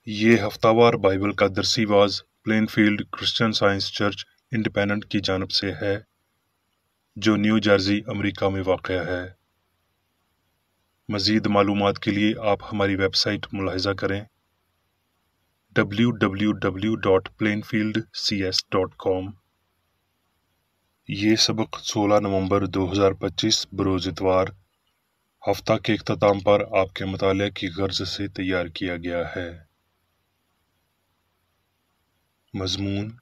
ये हफ्तावार बाइबल का दरसी वाज Plainfield Christian Science Church Independent की जानब से है, जो न्यू जर्सी अमेरिका में वाक़या है। मज़ीद मालूमात के लिए आप हमारी वेबसाइट मुलाहिज़ा करें www.plainfieldcs.com। ये सबक 16 नवंबर 2025 बरोज़ इतवार हफ्ता के इख्तिताम पर आपके मुताले की गर्ज से तैयार किया गया है। मज़मून,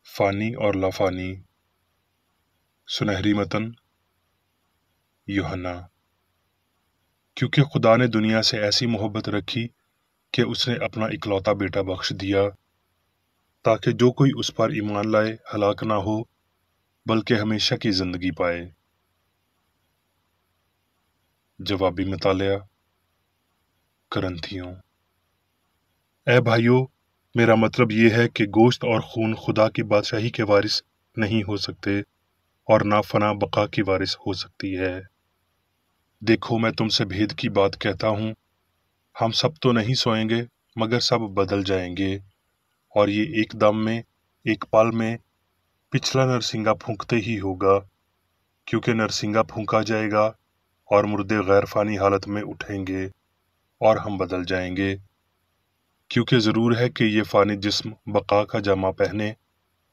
फ़ानी और लाफ़ानी। सुनहरी मतन, यूहन्ना। क्योंकि खुदा ने दुनिया से ऐसी मोहब्बत रखी कि उसने अपना इकलौता बेटा बख्श दिया, ताकि जो कोई उस पर ईमान लाए हलाक ना हो, बल्कि हमेशा की जिंदगी पाए। जवाबी मुतालिया। करंथियों। ए भाइयों, मेरा मतलब ये है कि गोश्त और खून खुदा की बादशाही के वारिस नहीं हो सकते और ना फना बका की वारिस हो सकती है। देखो, मैं तुमसे भेद की बात कहता हूँ, हम सब तो नहीं सोएंगे, मगर सब बदल जाएंगे, और ये एक दम में, एक पल में, पिछला नरसिंगा फूंकते ही होगा, क्योंकि नरसिंगा फूंका जाएगा और मुर्दे गैर फानी हालत में उठेंगे और हम बदल जाएंगे। क्योंकि ज़रूर है कि ये फानी जिस्म बका का जामा पहने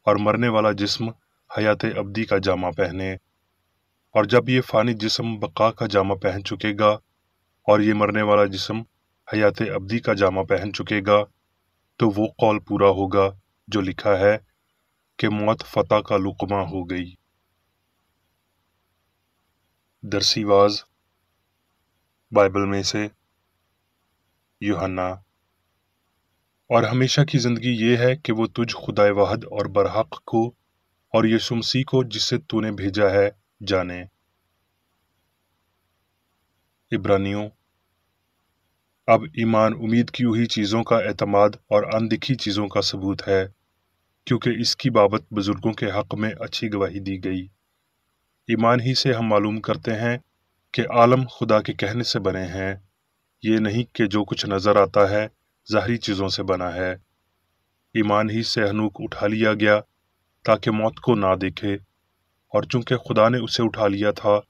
और मरने वाला जिस्म हयात अब्दी का जामा पहने। और जब ये फानी जिस्म बका का जामा पहन चुकेगा और ये मरने वाला जिस्म हयात अब्दी का जामा पहन चुकेगा, तो वो कौल पूरा होगा जो लिखा है कि मौत फतह का लुक़मा हो गई। दरसी वाज बाइबल में से यूहन्ना। और हमेशा की जिंदगी ये है कि वो तुझ खुदाए वाहद और बरहक को और यीशु मसीह को जिससे तूने भेजा है जाने। इब्रानियों। अब ईमान उम्मीद की हुई चीज़ों का एतमाद और अनदिखी चीज़ों का सबूत है, क्योंकि इसकी बाबत बुजुर्गों के हक़ में अच्छी गवाही दी गई। ईमान ही से हम मालूम करते हैं कि आलम खुदा के कहने से बने हैं, ये नहीं कि जो कुछ नज़र आता है ज़ाहरी चीज़ों से बना है। ईमान ही से हनूक उठा लिया गया ताकि मौत को ना देखे, और चूंकि खुदा ने उसे उठा लिया था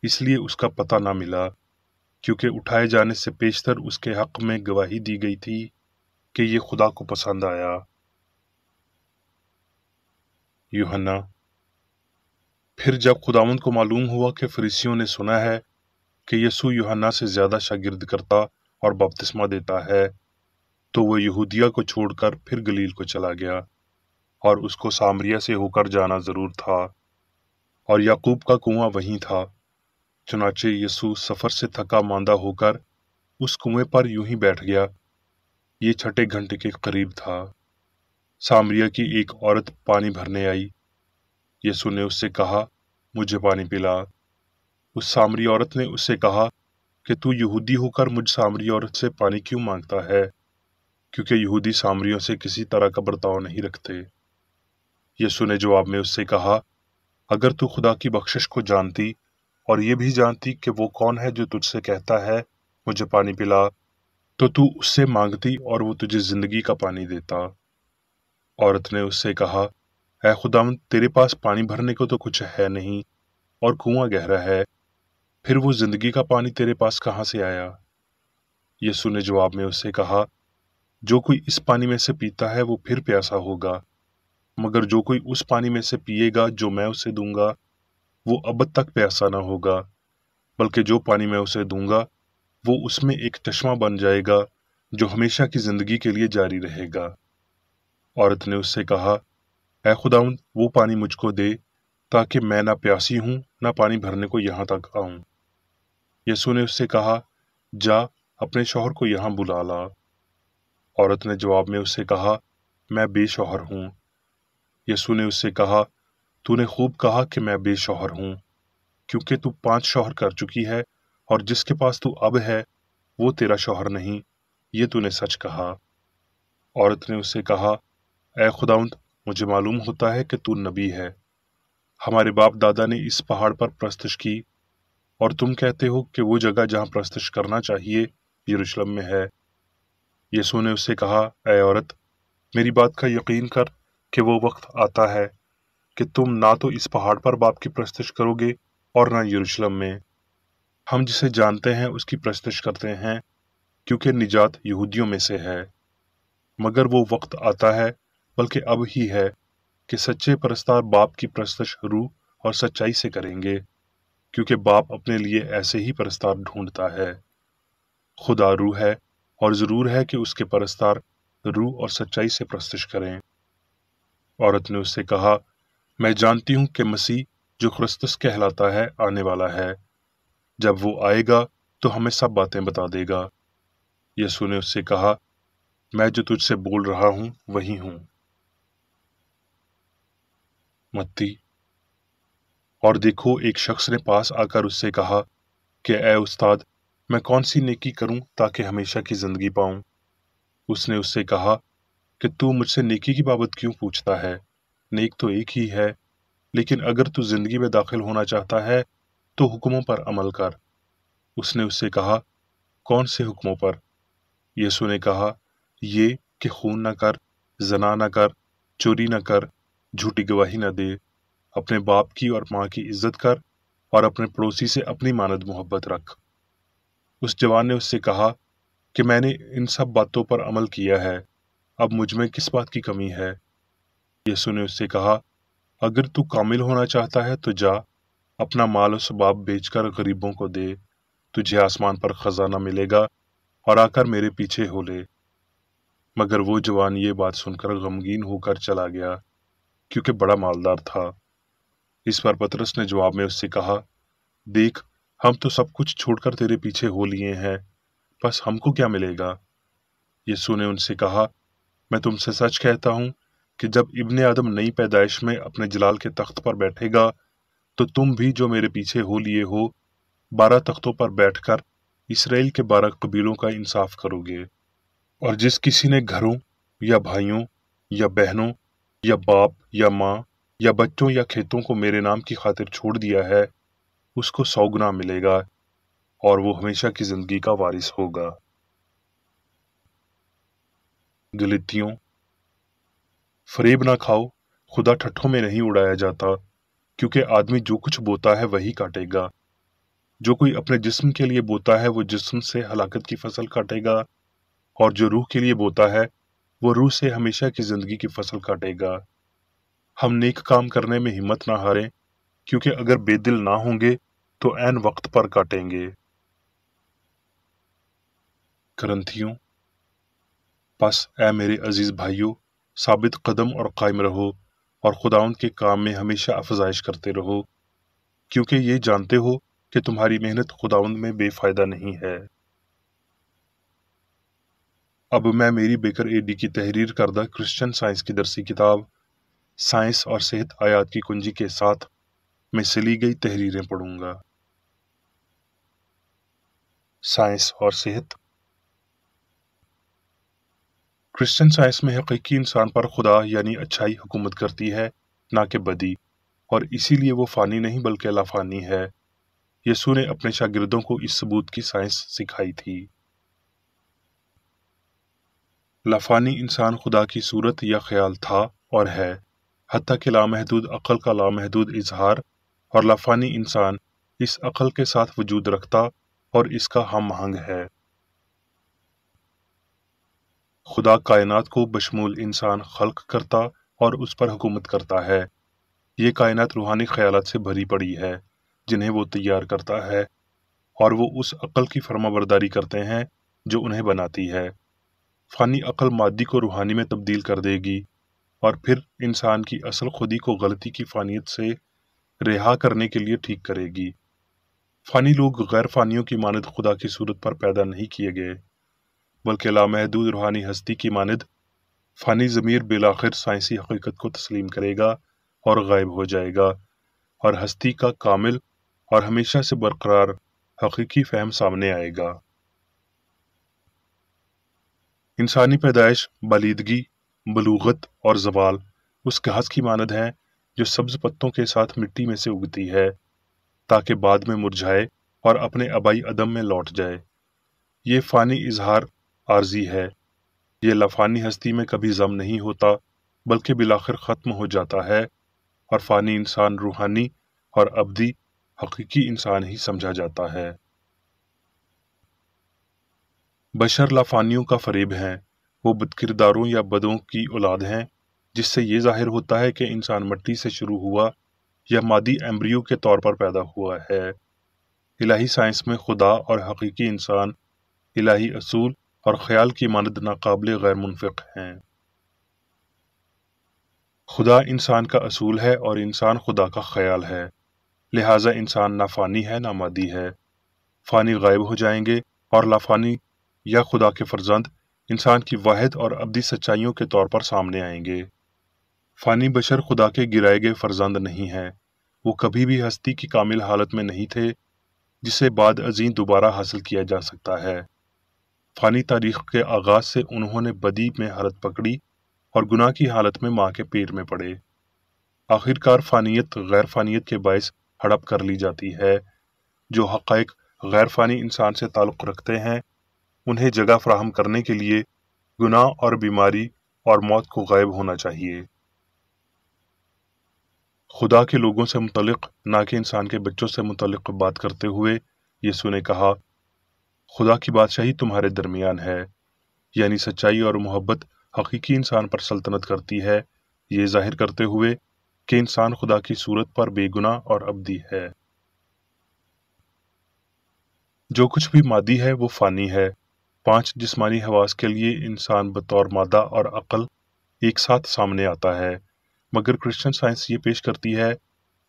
इसलिए उसका पता ना मिला, क्योंकि उठाए जाने से पेशतर उसके हक़ में गवाही दी गई थी कि ये खुदा को पसंद आया। यूहन्ना। फिर जब खुदावंद को मालूम हुआ कि फरीसियों ने सुना है कि यीशु यूहन्ना से ज्यादा शागिर्द करता और बपतिस्मा देता है, तो वो यहूदिया को छोड़कर फिर गलील को चला गया, और उसको सामरिया से होकर जाना जरूर था, और याकूब का कुआं वहीं था। चुनाचे यीशु सफर से थका मांदा होकर उस कुएं पर यूं ही बैठ गया। ये छठे घंटे के करीब था। सामरिया की एक औरत पानी भरने आई। यीशु ने उससे कहा, मुझे पानी पिला। उस सामरी औरत ने उससे कहा कि तू यहूदी होकर मुझ सामरी औरत से पानी क्यों मांगता है, क्योंकि यहूदी सामरियों से किसी तरह का बर्ताव नहीं रखते। यीशु ने जवाब में उससे कहा, अगर तू खुदा की बख्शिश को जानती और ये भी जानती कि वो कौन है जो तुझसे कहता है मुझे पानी पिला, तो तू उससे मांगती और वो तुझे जिंदगी का पानी देता। औरत ने उससे कहा, ऐ खुदावंद, तेरे पास पानी भरने को तो कुछ है नहीं और कुआं गहरा है, फिर वो जिंदगी का पानी तेरे पास कहाँ से आया? यीशु ने जवाब में उससे कहा, जो कोई इस पानी में से पीता है वो फिर प्यासा होगा, मगर जो कोई उस पानी में से पिएगा जो मैं उसे दूंगा, वो अब तक प्यासा न होगा, बल्कि जो पानी मैं उसे दूंगा वो उसमें एक चश्मा बन जाएगा जो हमेशा की जिंदगी के लिए जारी रहेगा। औरत ने उससे कहा, ऐ खुदावंद, वो पानी मुझको दे, ताकि मैं ना प्यासी हूं ना पानी भरने को यहाँ तक आऊं। यीशु ने उससे कहा, जा अपने शौहर को यहाँ बुला ला। औरत ने जवाब में उससे कहा, मैं बेशौहर हूं। यीशु ने उससे कहा, तूने खूब कहा कि मैं बेशौहर हूं, क्योंकि तू 5 शौहर कर चुकी है, और जिसके पास तू अब है वो तेरा शौहर नहीं, ये तूने सच कहा। औरत ने उससे कहा, ऐ खुदावंद, मुझे मालूम होता है कि तू नबी है। हमारे बाप दादा ने इस पहाड़ पर प्रस्तश की, और तुम कहते हो कि वो जगह जहाँ प्रस्तश करना चाहिए यरूशलेम में है। यीशु ने उससे कहा, ऐ औरत, मेरी बात का यकीन कर कि वो वक्त आता है कि तुम ना तो इस पहाड़ पर बाप की प्रस्तुति करोगे और ना यरूशलेम में। हम जिसे जानते हैं उसकी प्रस्तुति करते हैं, क्योंकि निजात यहूदियों में से है। मगर वो वक्त आता है, बल्कि अब ही है, कि सच्चे परस्तार बाप की प्रस्तुति रूह और सच्चाई से करेंगे, क्योंकि बाप अपने लिए ऐसे ही परस्तार ढूंढता है। खुदा रूह है, और जरूर है कि उसके परस्तार रूह और सच्चाई से प्रस्तुति करें। औरत ने उससे कहा, मैं जानती हूँ कि मसीह, जो क्रिस्तुस कहलाता है, आने वाला है। जब वो आएगा तो हमें सब बातें बता देगा। यीशु ने उससे कहा, मैं जो तुझसे बोल रहा हूँ वही हूँ। मत्ती। और देखो, एक शख्स ने पास आकर उससे कहा कि ऐ उस्ताद, मैं कौन सी नेकी करूं ताकि हमेशा की जिंदगी पाऊं। उसने उससे कहा कि तू मुझसे नेकी की बाबत क्यों पूछता है? नेक तो एक ही है, लेकिन अगर तू जिंदगी में दाखिल होना चाहता है तो हुक्मों पर अमल कर। उसने उससे कहा, कौन से हुक्मों पर? यीशु ने कहा, ये कि खून न कर, जना न कर, चोरी न कर, झूठी गवाही न दे, अपने बाप की और माँ की इज्जत कर, और अपने पड़ोसी से अपनी मानद मोहब्बत रख। उस जवान ने उससे कहा कि मैंने इन सब बातों पर अमल किया है, अब मुझ में किस बात की कमी है? यीशु ने उससे कहा, अगर तू कामिल होना चाहता है तो जा, अपना माल और सबाब बेचकर गरीबों को दे, तुझे आसमान पर खजाना मिलेगा, और आकर मेरे पीछे हो ले। मगर वो जवान ये बात सुनकर गमगीन होकर चला गया, क्योंकि बड़ा मालदार था। इस पर पतरस ने जवाब में उससे कहा, देख, हम तो सब कुछ छोड़कर तेरे पीछे हो लिए हैं, बस हमको क्या मिलेगा? यीशु ने उनसे कहा, मैं तुमसे सच कहता हूँ कि जब इब्ने आदम नई पैदाइश में अपने जलाल के तख्त पर बैठेगा, तो तुम भी जो मेरे पीछे हो लिए हो, 12 तख्तों पर बैठकर इसराइल के 12 कबीलों का इंसाफ करोगे। और जिस किसी ने घरों या भाइयों या बहनों या बाप या माँ या बच्चों या खेतों को मेरे नाम की खातिर छोड़ दिया है, उसको 100 गुना मिलेगा, और वो हमेशा की जिंदगी का वारिस होगा। गलतियों। फरेब ना खाओ, खुदा ठट्ठों में नहीं उड़ाया जाता, क्योंकि आदमी जो कुछ बोता है वही काटेगा। जो कोई अपने जिस्म के लिए बोता है वो जिस्म से हलाकत की फसल काटेगा, और जो रूह के लिए बोता है वो रूह से हमेशा की जिंदगी की फसल काटेगा। हम नेक काम करने में हिम्मत ना हारें, क्योंकि अगर बेदिल ना होंगे तो ऐन वक्त पर काटेंगे। करंथियों। बस ऐ मेरे अजीज भाइयों, साबित कदम और कायम रहो, और खुदावंद के काम में हमेशा अफजाइश करते रहो, क्योंकि ये जानते हो कि तुम्हारी मेहनत खुदावंद में बेफायदा नहीं है। अब मैं मेरी बेकर एडी की तहरीर करदा क्रिश्चियन साइंस की दरसी किताब साइंस और सेहत आयात की कुंजी के साथ मैं सिली गई तहरीरें पढ़ूंगा। साइंस और सेहत। क्रिश्चियन साइंस में हकीकी इंसान पर खुदा यानी अच्छाई हुकूमत करती है, ना कि बदी, और इसीलिए वो फानी नहीं बल्कि लाफानी है। यीशु ने अपने शागिर्दों को इस सबूत की साइंस सिखाई थी। लाफानी इंसान खुदा की सूरत या ख्याल था और है, हत्ता कि लामहदूद अक्ल का लामहदूद इजहार, और लाफानी इंसान इस अक्ल के साथ वजूद रखता और इसका हम आहंग है। खुदा कायनात को बशमूल इंसान खल्क करता और उस पर हुकूमत करता है। ये कायनात रूहानी ख्यालात से भरी पड़ी है, जिन्हें वो तैयार करता है, और वो उस अक्ल की फरमाबरदारी करते हैं जो उन्हें बनाती है। फानी अक्ल मादी को रूहानी में तब्दील कर देगी, और फिर इंसान की असल खुदी को गलती की फानियत से रिहा करने के लिए ठीक करेगी। फानी लोग गैर फानियों की मानद खुदा की सूरत पर पैदा नहीं किए गए, बल्कि लामहदूद रूहानी हस्ती की मानद। फानी ज़मीर बिलाखिर साइंसी हकीकत को तस्लीम करेगा और गायब हो जाएगा, और हस्ती का कामिल और हमेशा से बरकरार हकीकी फहम सामने आएगा। इंसानी पैदाइश, बालिदगी, बलूगत और जवाल उस घास की मानद है जो सब्ज पत्तों के साथ मिट्टी में से उगती है, ताकि बाद में मुरझाए और अपने आबाई अदम में लौट जाए। ये फानी इजहार आर्जी है, یہ लाफानी हस्ती में कभी जम नहीं होता, बल्कि बिलाखिर ख़त्म हो जाता है और फ़ानी इंसान रूहानी और अब्दी हकीकी इंसान ही समझा जाता है। बशर लाफानियों का फरेब हैं। वो बदकिरदारों या बदों की औलाद हैं, जिससे ये जाहिर होता है कि इंसान मिट्टी से शुरू हुआ या मादी एम्ब्रियो के तौर पर पैदा हुआ है। इलाही साइंस में खुदा और हकीकी इंसान इलाही असूल और ख्याल की मानद नाकाबिल गैर मुनफिक हैं। खुदा इंसान का असूल है और इंसान खुदा का ख्याल है, लिहाजा इंसान ना फ़ानी है ना मादी है। फ़ानी गायब हो जाएंगे और लाफ़ानी या खुदा के फर्जंद इंसान की वाहिद और अब्दी सच्चाइयों के तौर पर सामने आएंगे। फ़ानी बशर खुदा के गिराए गए फर्जंद नहीं हैं। वो कभी भी हस्ती की कामिल हालत में नहीं थे, जिसे बाद अज़ीं दोबारा हासिल किया जा सकता है। फ़ानी तारीख़ के आगाज़ से उन्होंने बदी में हालत पकड़ी और गुनाह की हालत में माँ के पेट में पड़े। आखिरकार फ़ानियत गैर फ़ानियत के बायस हड़प कर ली जाती है। जो हक़ाइक़ गैर फ़ानी इंसान से ताल्लुक़ रखते हैं, उन्हें जगह फ़राहम करने के लिए गुनाह और बीमारी और मौत को गायब होना चाहिए। खुदा के लोगों से मुतल्लिक़ ना कि इंसान के बच्चों से मुतल्लिक़ बात करते हुए यीशु ने कहा, खुदा की बादशाही तुम्हारे दरमियान है, यानी सच्चाई और मोहब्बत हकीकी इंसान पर सल्तनत करती है, ये जाहिर करते हुए कि इंसान खुदा की सूरत पर बेगुनाह और अब्दी है। जो कुछ भी मादी है वो फ़ानी है। 5 जिस्मानी हवास के लिए इंसान बतौर मादा और अक्ल एक साथ सामने आता है, मगर क्रिश्चियन साइंस ये पेश करती है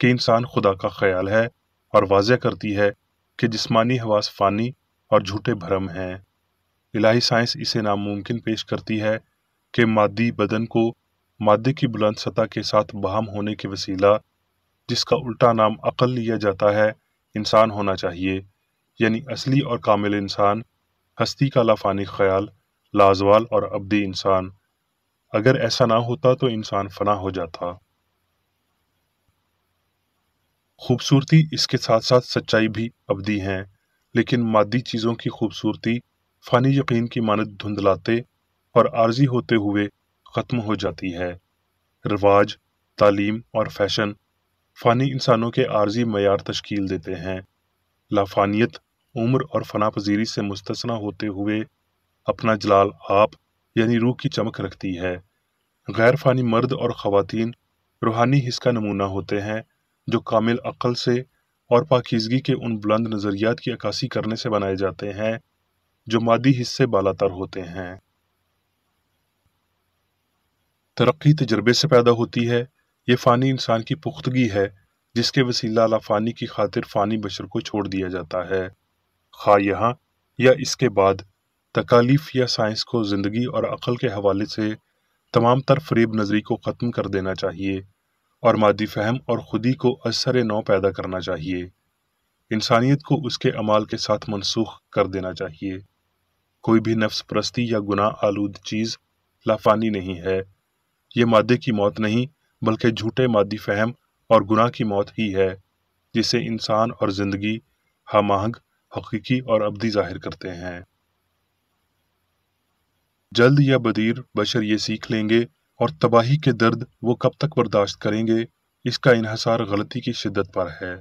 कि इंसान खुदा का ख्याल है और वाज़ह करती है कि जिस्मानी हवास फ़ानी और झूठे भरम हैं। इलाही साइंस इसे नामुमकिन पेश करती है कि मादी बदन को मादे की बुलंद सतह के साथ बहम होने के वसीला, जिसका उल्टा नाम अक्ल लिया जाता है, इंसान होना चाहिए, यानी असली और कामिल इंसान, हस्ती का लाफानी ख्याल, लाजवाल और अब्दी इंसान। अगर ऐसा ना होता तो इंसान फना हो जाता। खूबसूरती इसके साथ साथ सच्चाई भी अब्दी हैं, लेकिन मादी चीज़ों की खूबसूरती फ़ानी यकीन की मानद धुंधलाते और आर्जी होते हुए ख़त्म हो जाती है। रिवाज, तालीम और फैशन फ़ानी इंसानों के आर्जी मयार तश्कील देते हैं। लाफानियत उम्र और फना पजीरी से मुस्तस्ना होते हुए अपना जलाल आप यानी रूह की चमक रखती है। गैर फ़ानी मर्द और ख़वातीन रूहानी हिस्स का नमूना होते हैं, जो कामिल अक्ल से और पाकीज़गी के उन बुलंद नज़रियात की अक्कासी करने से बनाए जाते हैं जो मादी हिस्स से बालातर होते हैं। तरक्की तजर्बे से पैदा होती है। ये फ़ानी इंसान की पुख्तगी है, जिसके वसीला लाफ़ानी की खातिर फ़ानी बशर को छोड़ दिया जाता है। खा यहाँ या इसके बाद तकालीफ या साइंस को ज़िंदगी और अक्ल के हवाले से तमाम तर फरेब नज़री को ख़त्म कर देना चाहिए और मादी फ़हम और खुदी को असर नौ पैदा करना चाहिए। इंसानियत को उसके अमाल के साथ मनसूख कर देना चाहिए। कोई भी नफ्स परस्ती या गुनाह आलूद चीज़ लाफ़ानी नहीं है। ये मादे की मौत नहीं, बल्कि झूठे मादी फ़हम और गुनाह की मौत ही है, जिसे इंसान और ज़िंदगी हमआहंग, हकीकी और अब्दी ज़ाहिर करते हैं। जल्द या बदीर बशर ये सीख लेंगे और तबाही के दर्द वो कब तक बर्दाश्त करेंगे, इसका इन्हसार गलती की शिद्दत पर है।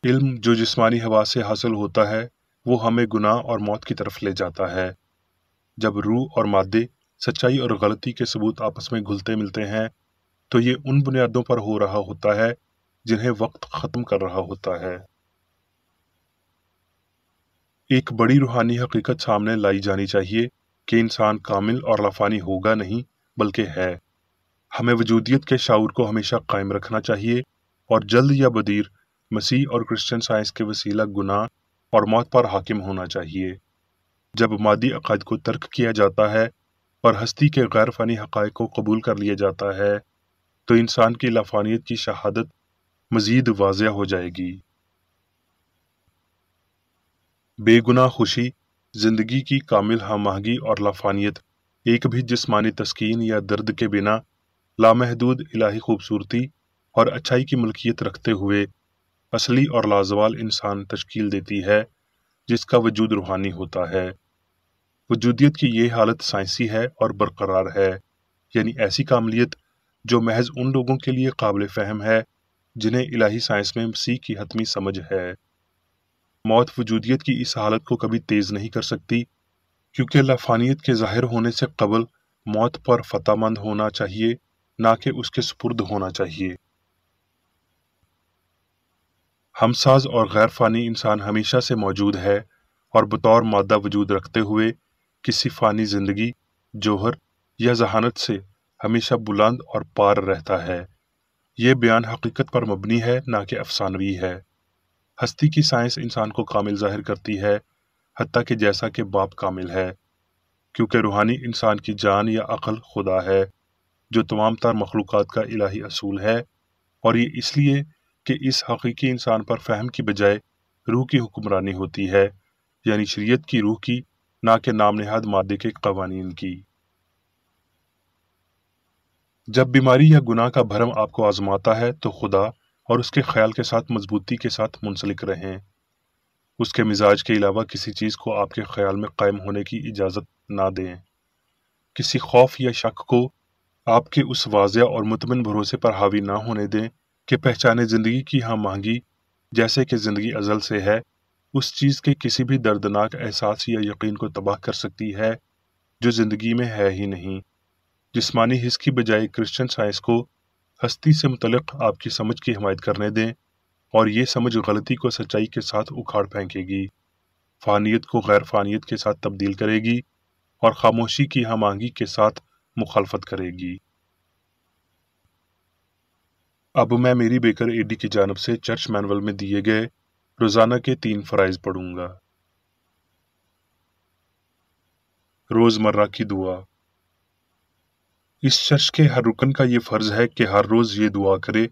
इल्म जो जिस्मानी हवा से हासिल होता है, वो हमें गुनाह और मौत की तरफ ले जाता है। जब रूह और मादे, सच्चाई और गलती के सबूत आपस में घुलते मिलते हैं, तो ये उन बुनियादों पर हो रहा होता है जिन्हें वक्त ख़त्म कर रहा होता है। एक बड़ी रूहानी हकीकत सामने लाई जानी चाहिए कि इंसान कामिल और लाफानी होगा नहीं, बल्कि है। हमें वजूदियत के शाऊर को हमेशा कायम रखना चाहिए और जल्द या बदीर मसीह और क्रिश्चियन साइंस के वसीला गुनाह और मौत पर हाकिम होना चाहिए। जब मादी अकायद को तर्क किया जाता है और हस्ती के गैर फ़ानी हक़ाइक़ को कबूल कर लिया जाता है, तो इंसान की लाफानियत की शहादत मज़ीद वाज़िया हो जाएगी। बेगुनाह खुशी, जिंदगी की कामिल हमआहंगी और लाफानियत एक भी जिस्मानी तस्कीन या दर्द के बिना लामहदूद इलाही खूबसूरती और अच्छाई की मलकियत रखते हुए असली और लाजवाल इंसान तश्कील देती है, जिसका वजूद रूहानी होता है। وجودیت کی یہ حالت سائنسی ہے اور برقرار ہے، یعنی ایسی کاملیت جو محض ان لوگوں کے لیے قابل فہم ہے جنہیں الہی سائنس میں مسیح کی حتمی سمجھ ہے۔ موت وجودیت کی اس حالت کو کبھی تیز نہیں کر سکتی، کیونکہ لافانیت کے ظاہر ہونے سے قبل موت پر فتح مند ہونا چاہیے، نہ کہ اس کے سپرد ہونا چاہیے۔ ہمساز اور غیر فانی انسان ہمیشہ سے موجود ہے اور بطور مادہ وجود رکھتے ہوئے کسی فانی زندگی، جوہر یا ذہانت سے ہمیشہ بلند اور پار رہتا ہے۔ یہ بیان حقیقت پر مبنی ہے، نہ کہ افسانوی ہے۔ ہستی کی سائنس انسان کو کامل ظاہر کرتی ہے، حتیٰ کہ جیسا کہ باپ کامل ہے، کیونکہ روحانی انسان کی جان یا عقل خدا ہے، جو تمام تر مخلوقات کا الہی اصول ہے، اور یہ اس لیے کہ اس حقیقی انسان پر فہم کی بجائے روح کی حکمرانی ہوتی ہے، یعنی شریعت کی روح کی، نہ کہ نام نہاد مادے کے قوانین کی۔ جب بیماری یا گناہ کا بھرم آپ کو آزماتا ہے تو خدا اور اس کے خیال کے ساتھ مضبوطی کے ساتھ منسلک رہیں۔ اس کے مزاج کے علاوہ کسی چیز کو آپ کے خیال میں قائم ہونے کی اجازت نہ دیں۔ کسی خوف یا شک کو آپ کے اس واضح اور مطمئن بھروسے پر حاوی نہ ہونے دیں کہ پہچانے زندگی کی ہاں مہنگی، جیسے کہ زندگی ازل سے ہے، اس چیز کے کسی بھی دردناک احساس یا یقین کو تباہ کر سکتی ہے جو زندگی میں ہے ہی نہیں۔ جسمانی حس کی بجائے کرسچن سائنس کو ہستی سے متعلق آپ کی سمجھ کی حمایت کرنے دیں، اور یہ سمجھ غلطی کو سچائی کے ساتھ اکھاڑ پھینکے گی، فانیت کو غیر فانیت کے ساتھ تبدیل کرے گی اور خاموشی کی ہم آہنگی کے ساتھ مخالفت کرے گی۔ اب میں میری بیکر ایڈی کی جانب سے چرچ مینول میں دیے گئے روزانہ کے 3 فرائض پڑھوں گا۔ روزمرہ کی دعا۔ اس چرچ کے ہر رکن کا یہ فرض ہے کہ ہر روز یہ دعا کرے: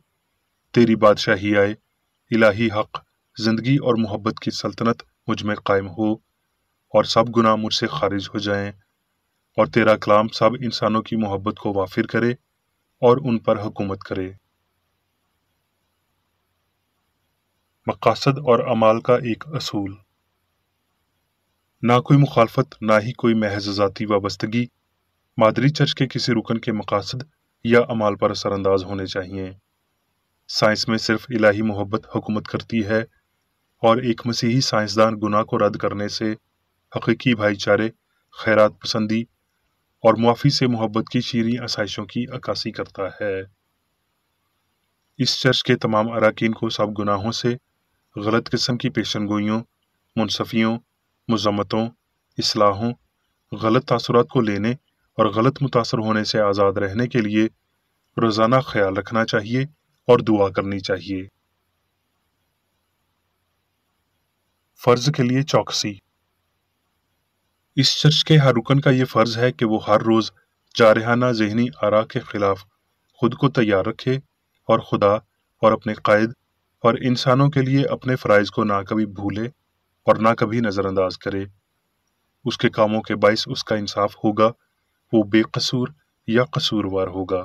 تیری بادشاہی آئے، الہی حق، زندگی اور محبت کی سلطنت مجھ میں قائم ہو، اور سب گناہ مجھ سے خارج ہو جائیں، اور تیرا کلام سب انسانوں کی محبت کو وافر کرے اور ان پر حکومت کرے۔ مقاصد اور اعمال کا ایک اصول۔ نہ کوئی مخالفت، نہ ہی کوئی محض ذاتی وابستگی مادری چرچ کے کسی رکن کے مقاصد یا اعمال پر اثر انداز ہونے چاہیے۔ سائنس میں صرف الہی محبت حکومت کرتی ہے، اور ایک مسیحی سائنسدان گناہ کو رد کرنے سے حقیقی بھائی چارے، خیرات پسندی اور معافی سے محبت کی شیریں آسائشوں کی عکاسی کرتا ہے۔ اس چرچ کے تمام اراکین کو سب گناہوں سے، غلط قسم کی پیشن گوئیوں، منصفیوں، مذمتوں، اصلاحوں، غلط تاثرات کو لینے اور غلط متاثر ہونے سے آزاد رہنے کے لیے روزانہ خیال رکھنا چاہیے اور دعا کرنی چاہیے۔ فرض کے لیے چوکسی۔ اس چرچ کے ہر رکن کا یہ فرض ہے کہ وہ ہر روز جارحانہ ذہنی آراء کے خلاف خود کو تیار رکھے اور خدا اور اپنے قائد اور انسانوں کے لیے اپنے فرائض کو نہ کبھی بھولے اور نہ کبھی نظر انداز کرے۔ اس کے کاموں کے باعث اس کا انصاف ہوگا، وہ بے قصور یا قصوروار ہوگا۔